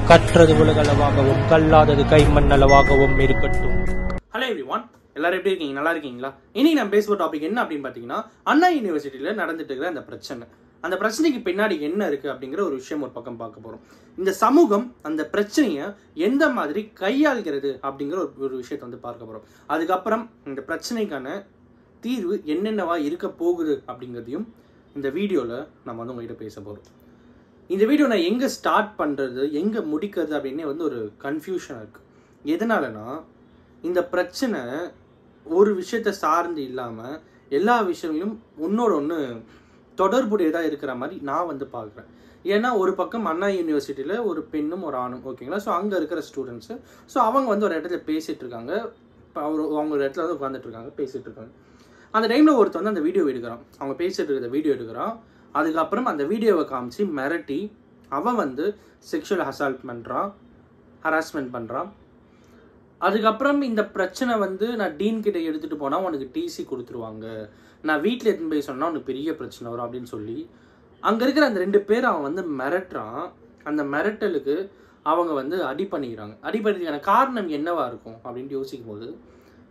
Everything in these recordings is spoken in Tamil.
கற்றது உலகளவாகவும் கல்லாதது கைமண் அளவாகவும் இருக்கட்டும். ஹலோ எவ்ரிவான், எல்லாரும் எப்படி இருக்கீங்க? நல்லா இருக்கீங்களா? இனி நம்ம பேசுகிற டாபிக் என்ன அப்படின்னு பார்த்தீங்கன்னா, அண்ணா யூனிவர்சிட்டியில் நடந்துட்டு இருக்கிற அந்த பிரச்சனை. அந்த பிரச்சனைக்கு பின்னாடி என்ன இருக்கு அப்படிங்கிற ஒரு விஷயம் ஒரு பக்கம் பார்க்க போறோம். இந்த சமூகம் அந்த பிரச்சனையை எந்த மாதிரி கையாள்கிறது அப்படிங்கிற ஒரு விஷயத்தை வந்து பார்க்க போறோம். அதுக்கப்புறம் இந்த பிரச்சனைக்கான தீர்வு என்னென்னவா இருக்க போகுது அப்படிங்கிறதையும் இந்த வீடியோவில் நம்ம வந்து உங்ககிட்ட பேச போகிறோம். இந்த வீடியோ நான் எங்கே ஸ்டார்ட் பண்ணுறது எங்கே முடிக்கிறது அப்படின்னே வந்து ஒரு கன்ஃபியூஷனாக இருக்குது. எதனாலனா, இந்த பிரச்சனை ஒரு விஷயத்தை சார்ந்து இல்லாமல் எல்லா விஷயங்களும் ஒன்னோட ஒன்று தொடர்புடையதாக இருக்கிற மாதிரி நான் வந்து பார்க்குறேன். ஏன்னா ஒரு பக்கம் அண்ணா யூனிவர்சிட்டியில் ஒரு பெண்ணும் ஒரு ஆணும், ஓகேங்களா? ஸோ அங்கே இருக்கிற ஸ்டூடெண்ட்ஸு, ஸோ அவங்க வந்து ஒரு இடத்துல பேசிகிட்டு இருக்காங்க. இப்போ அவங்க ஒரு இடத்துல வந்து உட்காந்துட்டு இருக்காங்க, பேசிகிட்டு இருக்காங்க. அந்த டைமில் ஒருத்தர் வந்து அந்த வீடியோ எடுக்கிறான், அவங்க பேசிகிட்டு இருக்கிற வீடியோ எடுக்கிறான். அதுக்கப்புறம் அந்த வீடியோவை காமிச்சு மிரட்டி அவன் வந்து செக்ஷுவல் அசால்ட் பண்ணுறான், ஹராஸ்மெண்ட் பண்ணுறான். அதுக்கப்புறம் இந்த பிரச்சனை வந்து நான் டீன் கிட்ட எடுத்துகிட்டு போனால் உனக்கு டிசி கொடுத்துருவாங்க, நான் வீட்டில் எடுத்துன்னு போய் சொன்னால் உனக்கு பெரிய பிரச்சனை வரும் அப்படின்னு சொல்லி அங்கே இருக்கிற அந்த 2 பேர் அவன் வந்து மிரட்டுறான். அந்த மிரட்டலுக்கு அவங்க வந்து அடி பண்ணிக்கிறதுக்கான காரணம் என்னவா இருக்கும் அப்படின்ட்டு யோசிக்கும் போது,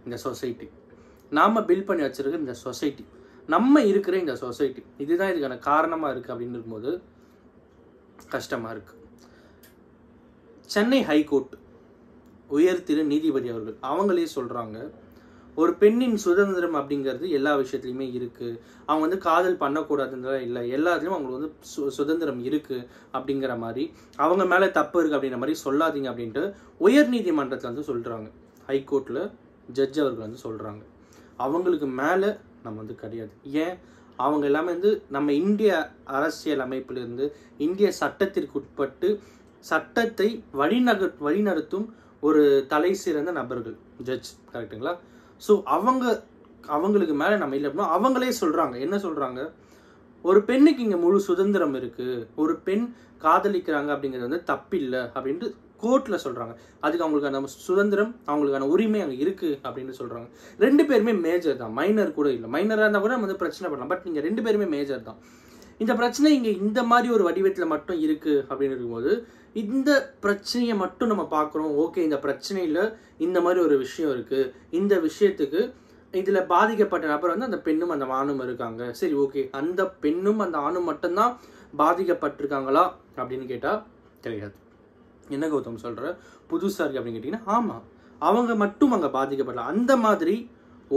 இந்த சொசைட்டி, நாம் பில்ட் பண்ணி வச்சுருக்க இந்த சொசைட்டி, நம்ம இருக்கிற இந்த சொசைட்டி, இதுதான் இதுக்கான காரணமாக இருக்குது அப்படின்னு இருக்கும்போது கஷ்டமாக இருக்குது. சென்னை ஹைகோர்ட் உயர் திரு நீதிபதி அவர்கள் அவங்களே சொல்கிறாங்க, ஒரு பெண்ணின் சுதந்திரம் அப்படிங்கிறது எல்லா விஷயத்துலையுமே இருக்குது. அவங்க வந்து காதல் பண்ணக்கூடாதுன்றதெல்லாம் இல்லை, எல்லாத்துலேயும் அவங்களுக்கு வந்து சுதந்திரம் இருக்குது அப்படிங்கிற மாதிரி, அவங்க மேலே தப்பு இருக்குது அப்படிங்கிற மாதிரி சொல்லாதீங்க அப்படின்ட்டு உயர் நீதிமன்றத்தில் வந்து சொல்கிறாங்க. ஹைகோர்ட்டில் ஜட்ஜ் அவர்கள் வந்து சொல்கிறாங்க. அவங்களுக்கு மேலே நம்ம வந்து கிடையாது. ஏன்? அவங்க எல்லாமே வந்து நம்ம இந்திய அரசியல் அமைப்பிலிருந்து இந்திய சட்டத்திற்கு உட்பட்டு சட்டத்தை வழிநடத்தும் ஒரு தலை சிறந்த நபர்கள், ஜட்ஜ், கரெக்டுங்களா? ஸோ அவங்களுக்கு மேலே நம்ம இல்லை அப்படின்னா அவங்களே சொல்கிறாங்க. என்ன சொல்கிறாங்க? ஒரு பெண்ணுக்கு இங்கே முழு சுதந்திரம் இருக்குது, ஒரு பெண் காதலிக்கிறாங்க அப்படிங்கிறது வந்து தப்பில்லை அப்படின்ட்டு கோர்ட்டில் சொல்கிறாங்க. அதுக்கு அவங்களுக்கான சுதந்திரம், அவங்களுக்கான உரிமை அங்கே இருக்குது அப்படின்னு சொல்கிறாங்க. 2 பேருமே மேஜர் தான், மைனர் கூட இல்லை. மைனராக இருந்தால் கூட நம்ம வந்து பிரச்சனை பண்ணலாம். பட் நீங்கள் 2 பேருமே மேஜர் தான். இந்த பிரச்சனை இங்கே இந்த மாதிரி ஒரு வடிவத்தில் மட்டும் இருக்குது அப்படின்னு இருக்கும்போது, இந்த பிரச்சனையை மட்டும் நம்ம பார்க்குறோம். ஓகே, இந்த பிரச்சனையில் இந்த மாதிரி ஒரு விஷயம் இருக்குது, இந்த விஷயத்துக்கு இதில் பாதிக்கப்பட்ட நபர் வந்து அந்த பெண்ணும் அந்த ஆணும் இருக்காங்க. சரி, ஓகே, அந்த பெண்ணும் அந்த ஆணும் மட்டும்தான் பாதிக்கப்பட்டிருக்காங்களா அப்படின்னு கேட்டால் கிடையாது. என்ன கௌதம் சொல்கிற, புதுசாக இருக்குது அப்படின்னு கேட்டிங்கன்னா, ஆமாம், அவங்க மட்டும் அங்கே பாதிக்கப்படல. அந்த மாதிரி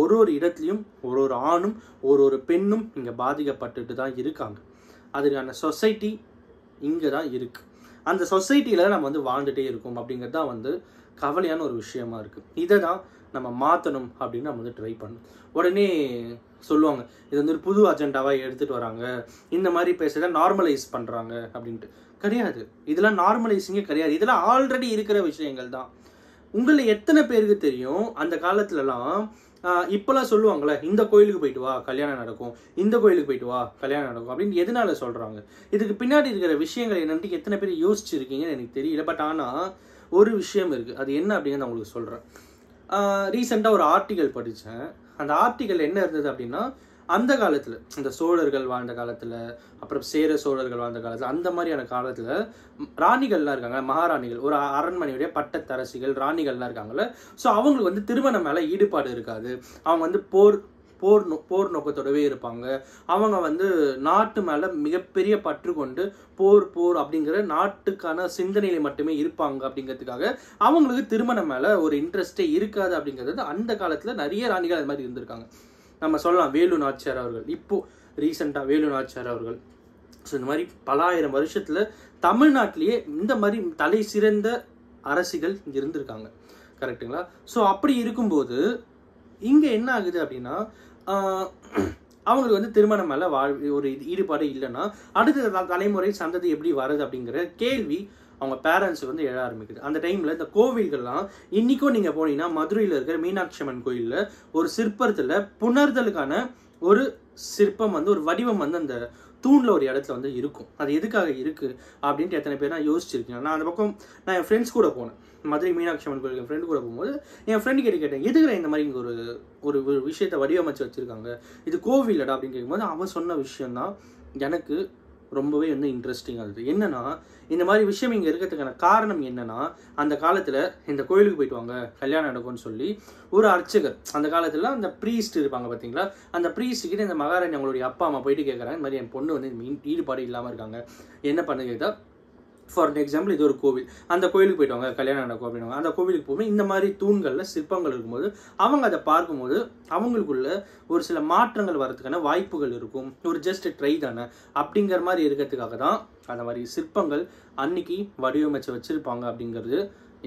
ஒரு இடத்துலையும் ஒரு ஆணும் ஒரு பெண்ணும் இங்கே பாதிக்கப்பட்டுட்டு தான் இருக்காங்க. அதுக்கான சொசைட்டி இங்கே தான் இருக்குது. அந்த சொசைட்டியில் நம்ம வந்து வாழ்ந்துகிட்டே இருக்கோம் அப்படிங்கிறது தான் வந்து கவலையான ஒரு விஷயமா இருக்குது. இதை தான் நம்ம மாற்றணும் அப்படின்னு நம்ம வந்து ட்ரை பண்ணணும். உடனே சொல்லுவாங்க, இது வந்து ஒரு புது அஜெண்டாவாக எடுத்துகிட்டு வராங்க, இந்த மாதிரி பேசுகிறத நார்மலைஸ் பண்ணுறாங்க அப்படின்ட்டு. கிடையாது, இதெல்லாம் நார்மலைஸிங்கே கிடையாது. இதெல்லாம் ஆல்ரெடி இருக்கிற விஷயங்கள் தான். உங்களை எத்தனை பேருக்கு தெரியும், அந்த காலத்துலலாம் இப்போலாம் சொல்லுவாங்களே, இந்த கோயிலுக்கு போயிட்டு வா கல்யாணம் நடக்கும், இந்த கோயிலுக்கு போயிட்டு வா கல்யாணம் நடக்கும் அப்படின்னு எதனால சொல்கிறாங்க? இதுக்கு பின்னாடி இருக்கிற விஷயங்கள் என்னன்ட்டு எத்தனை பேர் யோசிச்சிருக்கீங்கன்னு எனக்கு தெரியல. பட் ஆனால் ஒரு விஷயம் இருக்குது, அது என்ன அப்படிங்கிறத நான் உங்களுக்கு சொல்கிறேன். ரீசெண்டாக ஒரு ஆர்டிக்கல் படித்தேன். அந்த ஆர்டிக்கல் என்ன இருந்தது அப்படின்னா, அந்த காலத்தில், இந்த சோழர்கள் வாழ்ந்த காலத்தில், அப்புறம் சேர சோழர்கள் வாழ்ந்த காலத்தில், அந்த மாதிரியான காலத்தில் ராணிகள்லாம் இருக்காங்க, மகாராணிகள், ஒரு அரண்மனையுடைய பட்டத்தரசிகள், ராணிகள்லாம் இருக்காங்கல்ல. ஸோ அவங்களுக்கு வந்து திருமணம் மேலே ஈடுபாடு இருக்காது. அவங்க வந்து போர் நோக்கத்தோடவே இருப்பாங்க. அவங்க வந்து நாட்டு மேலே மிகப்பெரிய பற்று கொண்டு போர் அப்படிங்கிற நாட்டுக்கான சிந்தனையில மட்டுமே இருப்பாங்க. அப்படிங்கிறதுக்காக அவங்களுக்கு திருமணம் மேலே ஒரு இன்ட்ரெஸ்டே இருக்காது. அப்படிங்கிறது அந்த காலத்தில் நிறைய ராணிகள் அது மாதிரி இருந்திருக்காங்க. நம்ம சொல்லலாம் வேலு நாச்சியார் அவர்கள், இப்போது ரீசெண்டாக வேலு நாச்சியார் அவர்கள். ஸோ இந்த மாதிரி பல ஆயிரம் வருஷத்தில் தமிழ்நாட்டிலேயே இந்த மாதிரி தலை சிறந்த அரசிகள் இங்கே இருந்திருக்காங்க, கரெக்டுங்களா? ஸோ அப்படி இருக்கும்போது இங்கே என்ன ஆகுது அப்படின்னா, அவங்களுக்கு வந்து திருமணம் மேலே ஒரு ஈடுபாடு இல்லைன்னா அடுத்த தலைமுறை சந்ததி எப்படி வருது அப்படிங்கிற கேள்வி அவங்க பேரண்ட்ஸுக்கு வந்து எழ ஆரம்பிக்குது. அந்த டைமில் இந்த கோவில்கள்லாம் இன்றைக்கும் நீங்கள் போனீங்கன்னா, மதுரையில் இருக்கிற மீனாட்சி அம்மன் கோயிலில் ஒரு சிற்பத்தில் புணர்தலுக்கான ஒரு சிற்பம் வந்து, ஒரு வடிவம் வந்து அந்த தூணில் ஒரு இடத்துல வந்து இருக்கும். அது எதுக்காக இருக்குது அப்படின்ட்டு எத்தனை பேர் நான் யோசிச்சிருக்கேன். நான் அந்த பக்கம் என் ஃப்ரெண்ட்ஸ் கூட போனேன், மதுரை மீனாட்சி அம்மன் கோயிலுக்கு என் ஃப்ரெண்டு கூட போகும்போது என் ஃப்ரெண்டு கேட்டேன், எதுக்குற இந்த மாதிரி இங்கே ஒரு விஷயத்தை வடிவமைச்சு வச்சுருக்காங்க, இது கோவிலடா அப்படின்னு கேட்கும்போது அவன் சொன்ன விஷயந்தான் எனக்கு ரொம்பவே வந்து இன்ட்ரெஸ்டிங்காக இருக்குது. என்னன்னா இந்த மாதிரி விஷயம் இங்கே இருக்கிறதுக்கான காரணம் என்னன்னா, அந்த காலத்தில் இந்த கோயிலுக்கு போயிட்டு வாங்க கல்யாணம் நடக்கும்னு சொல்லி ஒரு அர்ச்சகர், அந்த காலத்தில் அந்த ப்ரீஸ்ட் இருப்பாங்க பார்த்தீங்களா, அந்த ப்ரீஸ்ட்கிட்ட இந்த மகாராணி அவங்களுடைய அப்பா அம்மா போயிட்டு கேட்குறாங்க, இந்த மாதிரி என் பொண்ணு வந்து ஈடுபாடு இல்லாமல் இருக்காங்க, என்ன பண்ண கேட்டால், ஃபார் எக்ஸாம்பிள் இது ஒரு கோவில், அந்த கோவிலுக்கு போயிட்டு வாங்க கல்யாணம் நடக்கும் அப்படின்வாங்க. அந்த கோவிலுக்கு போகும்போது இந்த மாதிரி தூண்களில் சிற்பங்கள் இருக்கும்போது அவங்க அதை பார்க்கும்போது அவங்களுக்குள்ள ஒரு சில மாற்றங்கள் வரதுக்கான வாய்ப்புகள் இருக்கும். ஒரு ஜஸ்ட் ட்ரை தானே அப்படிங்கிற மாதிரி இருக்கிறதுக்காக தான் அந்த மாதிரி சிற்பங்கள் அன்னைக்கு வடிவமைச்சு வச்சிருப்பாங்க அப்படிங்கிறது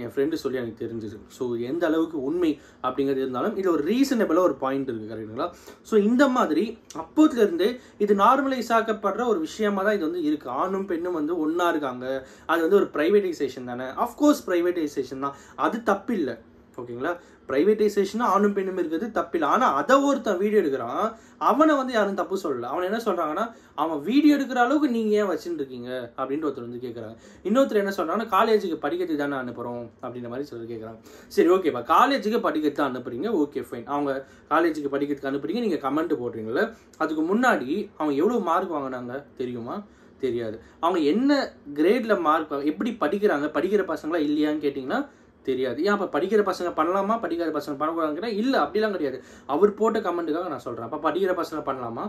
என் ஃப்ரெண்டு சொல்லி எனக்கு தெரிஞ்சிது. ஸோ எந்த அளவுக்கு உண்மை அப்படிங்கிறது இருந்தாலும் இது ஒரு ரீசனபிளாக ஒரு பாயிண்ட் இருக்குது, கரெக்டுங்களா? ஸோ இந்த மாதிரி அப்போதுலேருந்தே இது நார்மலைஸ் ஆக்கப்படுற ஒரு விஷயமா தான் இது வந்து இருக்குது. ஆணும் பெண்ணும் வந்து ஒன்றா இருக்காங்க, அது வந்து ஒரு ப்ரைவேட்டைசேஷன் தானே. அஃப்கோர்ஸ் ப்ரைவேட்டைசேஷன் தான், அது தப்பு இல்லை, ஓகேங்களா? ப்ரைவேட்டைசேஷனா ஆணும் பெண்ணும் இருக்கிறது தப்பில்லை. ஆனால் அதை ஒருத்தன் வீடியோ எடுக்கிறான், அவனை வந்து யாரும் தப்பு சொல்லலை. அவன் என்ன சொல்கிறாங்கன்னா, அவன் வீடியோ எடுக்கிற அளவுக்கு நீங்கள் ஏன் வச்சுட்டு இருக்கீங்க அப்படின்ட்டு ஒருத்தர் வந்து கேட்குறாங்க. இன்னொருத்தர் என்ன சொல்கிறாங்கன்னா, காலேஜுக்கு படிக்கிறதுக்கு தானே அனுப்புகிறோம் அப்படின்ற மாதிரி சொல்லி கேட்குறாங்க. சரி, ஓகேப்பா, காலேஜுக்கு படிக்கிறது தான் அனுப்புறீங்க, ஓகே ஃபைன். அவங்க காலேஜுக்கு படிக்கிறதுக்கு அனுப்புறீங்க, நீங்கள் கமெண்ட் போடுறீங்களே, அதுக்கு முன்னாடி அவங்க எவ்வளோ மார்க் வாங்கினாங்க தெரியுமா? தெரியாது. அவங்க என்ன கிரேடில் மார்க், எப்படி படிக்கிறாங்க, படிக்கிற பசங்களா இல்லையான்னு கேட்டிங்கன்னா தெரியாது. ஏன் அப்போ படிக்கிற பசங்க பண்ணலாமா, படிக்காத பசங்க பண்ணக்கூடாதுங்கிற? இல்லை, அப்படிலாம் கிடையாது. அவர் போட்ட கமெண்ட்டுக்காக நான் சொல்கிறேன். அப்போ படிக்கிற பசங்க பண்ணலாமா?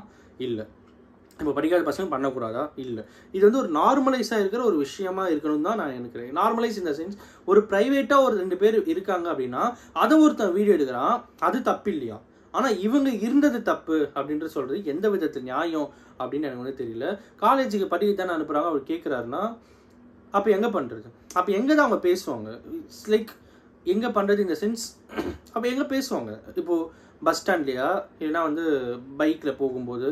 இல்லை. இப்போ படிக்காத பசங்க பண்ணக்கூடாதா? இல்லை. இது வந்து ஒரு நார்மலைஸாக இருக்கிற ஒரு விஷயமா இருக்கணும் தான் நான் நினைக்கிறேன். நார்மலைஸ் இந்த சென்ஸ், ஒரு ப்ரைவேட்டாக ஒரு 2 பேர் இருக்காங்க அப்படின்னா அதை ஒருத்தன் வீடியோ எடுக்கிறான், அது தப்பு இல்லையா? ஆனால் இவங்க இருந்தது தப்பு அப்படின்ற சொல்கிறது எந்த விதத்தில் நியாயம் அப்படின்னு எனக்கு வந்து தெரியல. காலேஜுக்கு படிக்க தானே அனுப்புகிறாங்க அவர் கேட்குறாருன்னா, அப்போ எங்கே பண்ணுறது? அப்போ எங்கே தான் அவங்க பேசுவாங்க? இட்ஸ் லைக் எங்கே பண்ணுறது இந்த சென்ஸ், அப்போ எங்கே பேசுவாங்க? இப்போது பஸ் ஸ்டாண்ட்லையா, இல்லைனா வந்து பைக்கில் போகும்போது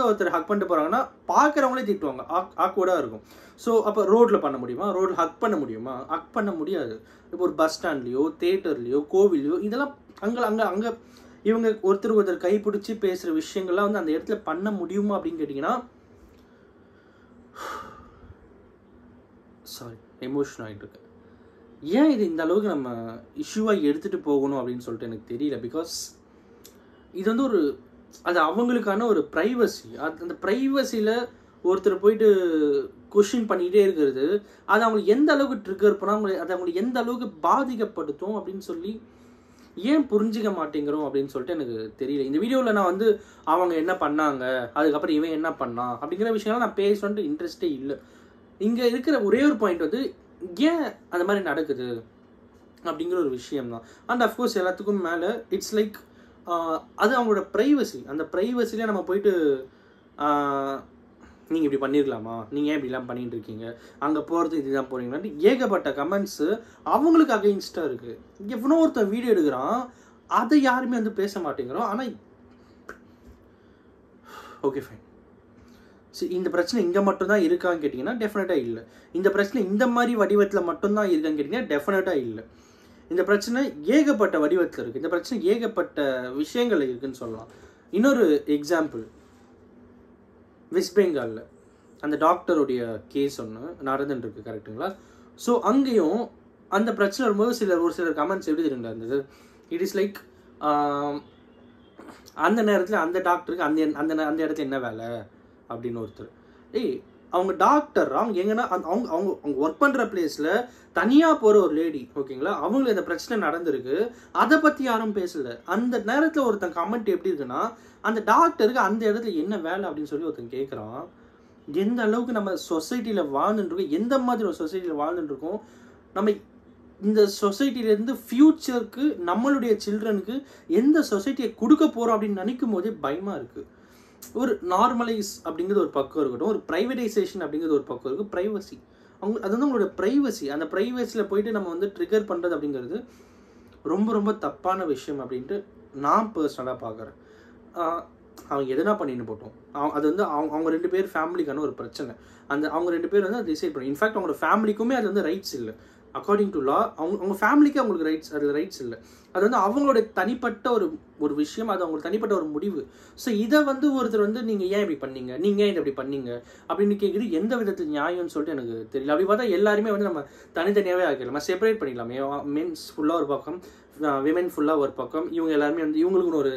ஒருத்தர் ஹக் பண்ணிட்டு போகிறாங்கன்னா பார்க்குறவங்களே திட்டுவாங்க, ஆக்வர்டாக இருக்கும். ஸோ அப்போ ரோட்டில் பண்ண முடியுமா? ரோட்டில் ஹக் பண்ண முடியுமா? ஹக் பண்ண முடியாது. இப்போ ஒரு பஸ் ஸ்டாண்ட்லேயோ, தேட்டர்லேயோ, கோவிலையோ, இதெல்லாம் அங்கே இவங்க ஒருத்தர் கைப்பிடிச்சி பேசுகிற விஷயங்கள்லாம் வந்து அந்த இடத்துல பண்ண முடியுமா அப்படின்னு கேட்டிங்கன்னா, சாரி, எமோஷன் ஆகிட்டு இருக்கு. ஏன் இது இந்த அளவுக்கு நம்ம இஷ்யூவாக எடுத்துகிட்டு போகணும் அப்படின்னு சொல்லிட்டு எனக்கு தெரியல. பிகாஸ் இது வந்து அது அவங்களுக்கான ஒரு ப்ரைவசி. அந்த ப்ரைவசியில் ஒருத்தர் போயிட்டு கொஷின் பண்ணிக்கிட்டே இருக்கிறது, அது அவங்களுக்கு எந்த அளவுக்கு ட்ரிகர் பண்ணால், அது அவங்களுக்கு எந்த அளவுக்கு பாதிக்கப்படுத்தும் அப்படின்னு சொல்லி ஏன் புரிஞ்சிக்க மாட்டேங்கிறோம் அப்படின்னு சொல்லிட்டு எனக்கு தெரியல. இந்த வீடியோவில் நான் வந்து அவங்க என்ன பண்ணாங்க, அதுக்கப்புறம் இவன் என்ன பண்ணான் அப்படிங்கிற விஷயம்லாம் நான் பேசணுன்ட்டு இன்ட்ரெஸ்டே இல்லை. இங்கே இருக்கிற ஒரே ஒரு பாயிண்ட் வந்து ஏன் அந்த மாதிரி நடக்குது அப்படிங்கிற ஒரு விஷயம் தான். அண்ட் அஃப்கோர்ஸ் எல்லாத்துக்கும் மேலே இட்ஸ் லைக் அது அவங்களோட ப்ரைவசி. அந்த ப்ரைவசியில் நம்ம போயிட்டு நீங்கள் இப்படி பண்ணிடலாமா, நீங்கள் ஏன் இப்படிலாம் பண்ணிகிட்டு இருக்கீங்க, அங்கே போகிறது இதுதான் போகிறீங்களான்ட்டு ஏகப்பட்ட கமெண்ட்ஸு அவங்களுக்கு அகெயின்ஸ்டாக இருக்குது. எவ்வளோ ஒருத்தன் வீடியோ எடுக்கிறான், அதை யாருமே வந்து பேச மாட்டேங்கிறோம். ஆனால் ஓகே ஃபைன், சரி, இந்த பிரச்சனை இங்கே மட்டும்தான் இருக்கான்னு கேட்டிங்கன்னா டெஃபினட்டாக இல்லை. இந்த பிரச்சனை இந்த மாதிரி வடிவத்தில் மட்டும்தான் இருக்கான்னு கேட்டிங்கன்னா டெஃபினட்டாக இல்லை. இந்த பிரச்சனை ஏகப்பட்ட வடிவத்தில் இருக்குது. இந்த பிரச்சனை ஏகப்பட்ட விஷயங்கள் இருக்குதுன்னு சொல்லலாம். இன்னொரு எக்ஸாம்பிள், வெஸ்ட் பெங்காலில் அந்த டாக்டருடைய கேஸ் ஒன்று நடந்துட்டுருக்கு, கரெக்டுங்களா? ஸோ அங்கேயும் அந்த பிரச்சனை வரும்போது ஒரு சிலர் கமெண்ட்ஸ் எப்படி இருந்தது, இட் இஸ் லைக் அந்த நேரத்தில் அந்த டாக்டருக்கு அந்த இடத்துல என்ன வேலை அப்படின்னு ஒருத்தர். அவங்க டாக்டர், அவங்க எங்கன்னா அவங்க அவங்க அவங்க ஒர்க் பண்ணுற பிளேஸில் தனியாக போகிற ஒரு லேடி, ஓகேங்களா, அவங்களுக்கு இந்த பிரச்சனை நடந்திருக்கு, அதை பற்றி யாரும் பேசலை. அந்த நேரத்தில் ஒருத்தன் கமெண்ட் எப்படி இருக்குன்னா, அந்த டாக்டருக்கு அந்த இடத்துல என்ன வேலை அப்படின்னு சொல்லி ஒருத்தன் கேட்குறான். எந்த அளவுக்கு நம்ம சொசைட்டியில் வாழ்ந்துட்டுருக்கோம், எந்த மாதிரி ஒரு சொசைட்டியில் வாழ்ந்துட்டுருக்கோம், நம்ம இந்த சொசைட்டிலேருந்து ஃப்யூச்சருக்கு நம்மளுடைய சில்ட்ரனுக்கு எந்த சொசைட்டியை கொடுக்க போகிறோம் அப்படின்னு நினைக்கும் போதே பயமாக இருக்குது. ஒரு நார்மலைஸ் அப்படிங்கிறது ஒரு பக்கம் இருக்கட்டும், ஒரு ப்ரைவேடைசேஷன் அப்படிங்கிறது ஒரு பக்கம் இருக்குது. ப்ரைவசி, அது வந்து அவங்களோட ப்ரைவசி. அந்த ப்ரைவசியில் போயிட்டு நம்ம வந்து ட்ரிகர் பண்ணுறது அப்படிங்கிறது ரொம்ப ரொம்ப தப்பான விஷயம் அப்படின்ட்டு நான் பர்சனலாக பார்க்குறேன். அவங்க எதுனா பண்ணின்னு போட்டோம், அது வந்து அவங்க 2 பேர் ஃபேமிலிக்கான ஒரு பிரச்சனை. அவங்க 2 பேர் வந்து அதை டிசைட் பண்ணி, இன்ஃபேக்ட் அவங்களோட ஃபேமிலிக்குமே அது வந்து ரைட்ஸ் இல்லை. அக்கார்டிங் டு லா அவங்க ஃபேமிலிக்கு அவங்களுக்கு ரைட்ஸ் இல்லை. அது வந்து அவங்களோட தனிப்பட்ட ஒரு விஷயம், அது அவங்களுக்கு தனிப்பட்ட ஒரு முடிவு. ஸோ இதை வந்து ஒருத்தர் வந்து நீங்கள் ஏன் இப்படி பண்ணீங்க, நீங்கள் ஏன் இப்படி பண்ணீங்க அப்படின்னு கேட்குறது எந்த விதத்தில் நியாயம்னு சொல்லிட்டு எனக்கு தெரியல. அப்படி பார்த்தா எல்லாருமே வந்து நம்ம தனித்தனியாகவே ஆகிக்கலாம், நம்ம செப்பரேட் பண்ணிடலாமே. மென்ஸ் ஃபுல்லாக ஒரு பக்கம், விமென் ஃபுல்லாக ஒரு பக்கம், இவங்க எல்லாருமே வந்து இவங்களுக்குன்னு ஒரு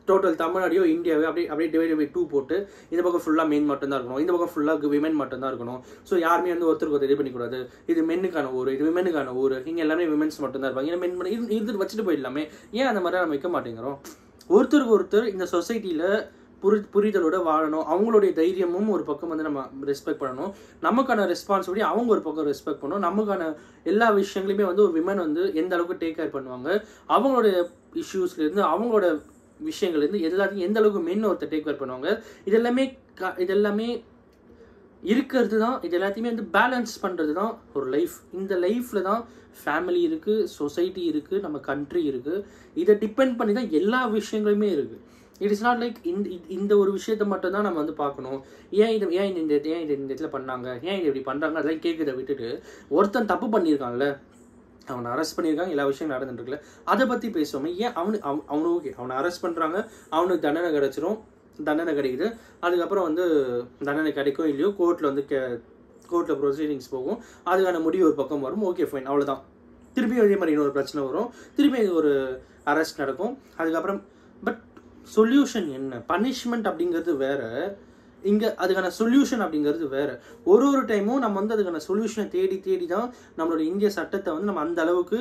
டோட்டல் தமிழ்நாடையோ இந்தியாவே அப்படியே டிவைட் பை 2 போட்டு இந்த பக்கம் ஃபுல்லாக மென் மட்டும் தான் இருக்கணும், இந்த பக்கம் ஃபுல்லாக விமன் மட்டும் தான் இருக்கணும். ஸோ யாருமே வந்து ஒருத்தருக்கு இது பண்ணிக்கூடாது, இது மென்னுக்கான ஊர், இது விமனுக்கான ஊர், இங்கே எல்லாமே விமன்ஸ் மட்டும் தான் இருப்பாங்க, மென் இது வச்சுட்டு போயிடலாமே, ஏன் அந்த மாதிரி நம்ம வைக்க மாட்டேங்கிறோம்? ஒருத்தருக்கு ஒருத்தர் இந்த சொசைட்டியில் புரிதலோட வாழணும். அவங்களுடைய தைரியமும் ஒரு பக்கம் வந்து நம்ம ரெஸ்பெக்ட் பண்ணணும், நமக்கான ரெஸ்பான்சிபிலிட்டி அவங்க ஒரு பக்கம் ரெஸ்பெக்ட் பண்ணணும், நமக்கான எல்லா விஷயங்களையுமே வந்து ஒரு விமன் வந்து எந்த அளவுக்கு டேக் கேர் பண்ணுவாங்க, அவங்களுடைய இஷ்யூஸ்லேருந்து அவங்களோட விஷயங்கள்லேருந்து எல்லாத்தையும் எந்த அளவுக்கு மென் ஒருத்தர் டேக் கேர் பண்ணுவாங்க, இதெல்லாமே இருக்கிறது தான். இது எல்லாத்தையுமே வந்து பேலன்ஸ் பண்ணுறது தான் ஒரு லைஃப். இந்த லைஃப்பில் தான் ஃபேமிலி இருக்குது, சொசைட்டி இருக்குது, நம்ம கண்ட்ரி இருக்குது. இதை டிபெண்ட் பண்ணி தான் எல்லா விஷயங்களுமே இருக்குது. இட் இஸ் நாட் லைக் இந்த ஒரு விஷயத்தை மட்டும் தான் நம்ம வந்து பார்க்கணும். ஏன் இந்த இடத்துல பண்ணாங்க, ஏன் இது இப்படி பண்ணுறாங்க, அதெல்லாம் கேட்குறத விட்டுட்டு ஒருத்தன் தப்பு பண்ணியிருக்கான்ல, அவனை அரெஸ்ட் பண்ணியிருக்காங்க, எல்லா விஷயம் நடந்துட்டுருக்குல்ல, அதை பற்றி பேசுவோமே. ஏன் அவனு ஓகே, அவனை அரெஸ்ட் பண்ணுறாங்க, அவனுக்கு தண்டனை கிடைக்குது, அதுக்கப்புறம் வந்து தண்டனை கிடைக்கும் இல்லையோ கோர்ட்டில் வந்து கோர்ட்டில் ப்ரொசீடிங்ஸ் போகும், அதுக்கான முடிவு ஒரு பக்கம் வரும், ஓகே ஃபைன், அவ்வளோதான். திருப்பியும் இதே மாதிரி இன்னொரு பிரச்சனை வரும், திருப்பி ஒரு அரெஸ்ட் நடக்கும், அதுக்கப்புறம் பட் சொல்யூஷன் என்ன? பனிஷ்மெண்ட் அப்படிங்கிறது வேற, இங்கே அதுக்கான சொல்யூஷன் அப்படிங்கிறது வேற. ஒரு டைமும் நம்ம வந்து அதுக்கான சொல்யூஷனை தேடி தான் நம்மளோட இந்திய சட்டத்தை வந்து நம்ம அந்த அளவுக்கு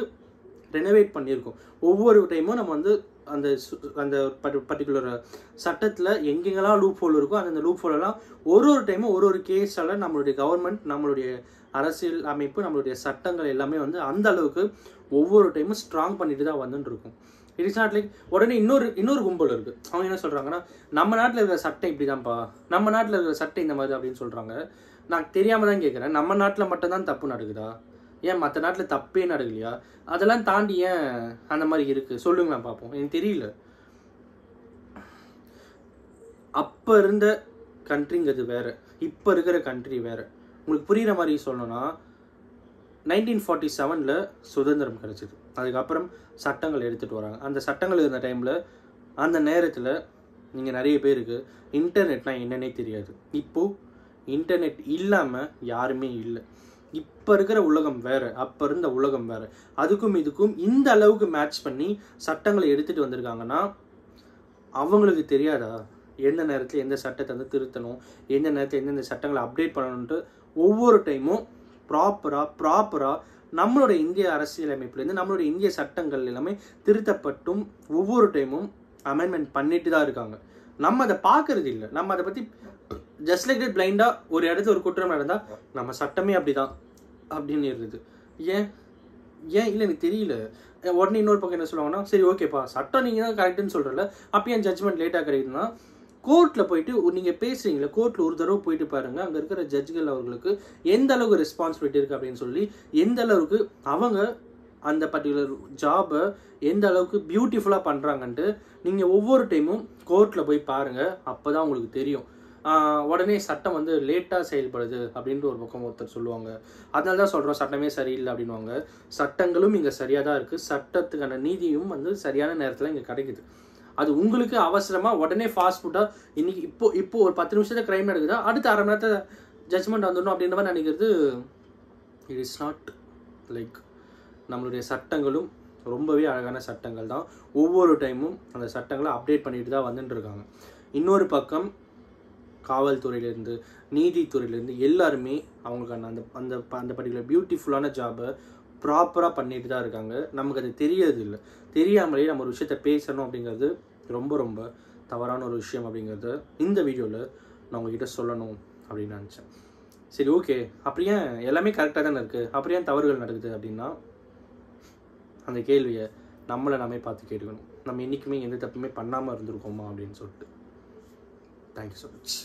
ரெனோவேட் பண்ணியிருக்கோம். ஒவ்வொரு டைமும் நம்ம வந்து அந்த பர்டிகுலர் சட்டத்தில் எங்கெங்கெல்லாம் லூப் ஹோல் இருக்கோ அந்த லூப் ஹோலெல்லாம் ஒரு டைமும் ஒரு கேஸால் நம்மளுடைய கவர்மெண்ட், நம்மளுடைய அரசியல் அமைப்பு, நம்மளுடைய சட்டங்கள் எல்லாமே வந்து அந்த அளவுக்கு ஒவ்வொரு டைமும் ஸ்ட்ராங் பண்ணிட்டு தான் வந்துட்டு இருக்கும். இட் இஸ் நாட் லைக் உடனே இன்னொரு கும்பல் இருக்குது, அவங்க என்ன சொல்கிறாங்கன்னா, நம்ம நாட்டில் இருக்கிற சட்டை இப்படி தான்ப்பா, நம்ம நாட்டில் இருக்கிற சட்டை இந்த மாதிரி அப்படின்னு சொல்கிறாங்க. நான் தெரியாமல் தான் கேட்குறேன், நம்ம நாட்டில் மட்டும்தான் தப்பு நடக்குதா? ஏன் மற்ற நாட்டில் தப்பே நடக்கலையா? அதெல்லாம் தாண்டி ஏன் அந்த மாதிரி இருக்குது சொல்லுங்களா பார்ப்போம். எனக்கு தெரியல. அப்போ இருந்த கண்ட்ரிங்கிறது வேறு, இப்போ இருக்கிற கண்ட்ரி வேறு. உங்களுக்கு புரிகிற மாதிரி சொல்லணும்னா 1947 சுதந்திரம் கிடைச்சிது, அதுக்கப்புறம் சட்டங்கள் எடுத்துகிட்டு வராங்க. அந்த சட்டங்கள் இருந்த டைமில் அந்த நேரத்தில் நீங்கள் நிறைய பேருக்கு இன்டர்நெட்னா என்னன்னே தெரியாது. இப்போது இன்டர்நெட் இல்லாமல் யாருமே இல்லை. இப்போ இருக்கிற உலகம் வேறு, அப்போ இருந்த உலகம் வேறு. அதுக்கும் இதுக்கும் இந்த அளவுக்கு மேட்ச் பண்ணி சட்டங்களை எடுத்துகிட்டு வந்திருக்காங்கன்னா அவங்களுக்கு தெரியாதா எந்த நேரத்தில் எந்த சட்டத்தை வந்து திருத்தணும், எந்த நேரத்தில் எந்தெந்த சட்டங்களை அப்டேட் பண்ணணுன்ட்டு ஒவ்வொரு டைமும் ப்ராப்பராக நம்மளோட இந்திய அரசியலமைப்புலேருந்து நம்மளோட இந்திய சட்டங்கள் எல்லாமே திருத்தப்பட்டும் ஒவ்வொரு டைமும் அமெண்ட்மெண்ட் பண்ணிட்டு தான் இருக்காங்க. நம்ம அதை பார்க்கறது இல்லை. நம்ம அதை பற்றி ஜஸ்ட் லைக் தட் பிளைண்டாக ஒரு இடத்துல ஒரு குற்றம் நடந்தால் நம்ம சட்டமே அப்படிதான் அப்படின்னு இருக்குது. ஏன் இல்லை எனக்கு தெரியல. உடனே இன்னொரு பக்கம் என்ன சொல்லுவாங்கன்னா, சரி ஓகேப்பா சட்டம் நீங்கள் தான் கரெக்டுன்னு சொல்கிறல, அப்போ ஏன் ஜட்ஜ்மெண்ட் லேட்டாக கிடைக்குதுன்னா, கோர்ட்டில் போயிட்டு நீங்கள் பேசுகிறீங்களே, கோர்ட்டில் ஒரு தடவை போயிட்டு பாருங்கள், அங்கே இருக்கிற ஜட்ஜ்கள் அவர்களுக்கு எந்த அளவுக்கு ரெஸ்பான்சிபிலிட்டி இருக்குது அப்படின்னு சொல்லி, எந்த அளவுக்கு அவங்க அந்த பர்டிகுலர் ஜாபை எந்த அளவுக்கு பியூட்டிஃபுல்லாக பண்ணுறாங்கன்ட்டு நீங்கள் ஒவ்வொரு டைமும் கோர்ட்டில் போய் பாருங்கள், அப்போ தான் உங்களுக்கு தெரியும். உடனே சட்டம் வந்து லேட்டாக செயல்படுது அப்படின்ட்டு ஒரு பக்கம் ஒருத்தர் சொல்லுவாங்க. அதனால தான் சொல்கிறோம் சட்டமே சரியில்லை அப்படின்வாங்க. சட்டங்களும் இங்கே சரியாக தான் இருக்குது, சட்டத்துக்கான நீதியும் வந்து சரியான நேரத்தில் இங்கே கிடைக்குது. அது உங்களுக்கு அவசரமாக உடனே ஃபாஸ்ட் ஃபுட்டாக இன்னைக்கு இப்போ ஒரு 10 நிமிஷத்தில் க்ரைம் நடக்குதா, அடுத்த அரை மணி நேரத்தில் ஜட்ஜ்மெண்ட் வந்துடணும் அப்படின்ற மாதிரி நினைக்கிறது. It is not like. நம்மளுடைய சட்டங்களும் ரொம்பவே அழகான சட்டங்கள் தான். ஒவ்வொரு டைமும் அந்த சட்டங்களை அப்டேட் பண்ணிட்டு தான் வந்துட்டு இருக்காங்க. இன்னொரு பக்கம் காவல்துறையிலேருந்து நீதித்துறையிலேருந்து எல்லாருமே அவங்களுக்கான அந்த அந்த அந்த பர்டிகுலர் பியூட்டிஃபுல்லான ஜாபை ப்ராப்பராக பண்ணிட்டு தான் இருக்காங்க. நமக்கு அது தெரியறது இல்லை. தெரியாமலே நம்ம ஒரு விஷயத்த பேசணும் அப்படிங்கிறது ரொம்ப ரொம்ப தவறான ஒரு விஷயம் அப்படிங்கிறத இந்த வீடியோவில் நான் உங்ககிட்ட சொல்லணும் அப்படின்னு நினச்சேன். சரி ஓகே, அப்படியே எல்லாமே கரெக்டாக தானே இருக்குது, அப்படியே தவறுகள் நடக்குது அப்படின்னா அந்த கேள்வியை நம்மளை நாமே பார்த்து கேட்டுக்கணும். நம்ம என்றைக்குமே எந்த தப்புமே பண்ணாமல் இருந்திருக்கோமா அப்படின்னு சொல்லிட்டு. Thank you so much.